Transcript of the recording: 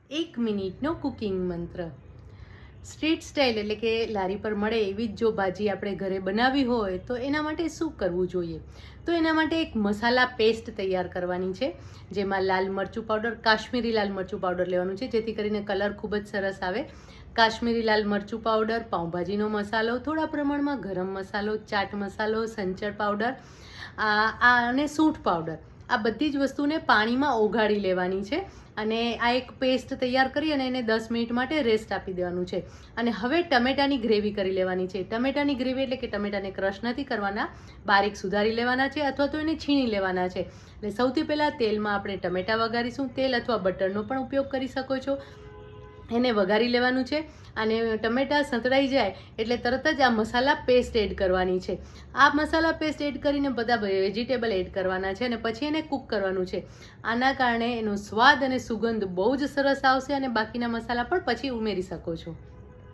1 મિનિટનો કુકિંગ મંત્ર. Street style એટલે કે લારી પર મળે એવી જ જો ભાજી આપણે ઘરે બનાવવી હોય તો એના માટે શું કરવું જોઈએ? તો એના માટે એક મસાલા પેસ્ટ તૈયાર કરવાની છે, જેમાં લાલ મરચું પાવડર, કાશ્મીરી લાલ મરચું પાવડર લેવાનું છે, જેથી કરીને કલર ખૂબ જ સરસ આવે. કાશ્મીરી લાલ મરચું પાવડર, પાઉંભાજીનો મસાલો, થોડા પ્રમાણમાં ગરમ મસાલો, ચાટ મસાલો, સંચળ પાવડર અને સૂંઠ પાવડર, આ બધી જ વસ્તુને પાણીમાં ઓગાળી લેવાની છે અને આ એક પેસ્ટ તૈયાર કરી અને એને 10 મિનિટ માટે રેસ્ટ આપી દેવાનું છે. અને હવે ટમેટાની ગ્રેવી કરી લેવાની છે. ટમેટાની ગ્રેવી એટલે કે ટમેટાને ક્રશ નથી કરવાના, બારીક સુધારી લેવાના છે અથવા તો એને છીણી લેવાના છે. એટલે સૌથી પહેલાં તેલમાં આપણે ટમેટા વઘારીશું. તેલ અથવા બટરનો પણ ઉપયોગ કરી શકો છો. એને વઘારી લેવાનું છે અને ટમેટાં સંતળાઈ જાય એટલે તરત જ આ મસાલા પેસ્ટ એડ કરવાની છે. આ મસાલા પેસ્ટ એડ કરીને બધા વેજીટેબલ એડ કરવાના છે અને પછી એને કૂક કરવાનું છે. આના કારણે એનો સ્વાદ અને સુગંધ બહુ જ સરસ આવશે અને બાકીના મસાલા પણ પછી ઉમેરી શકો છો.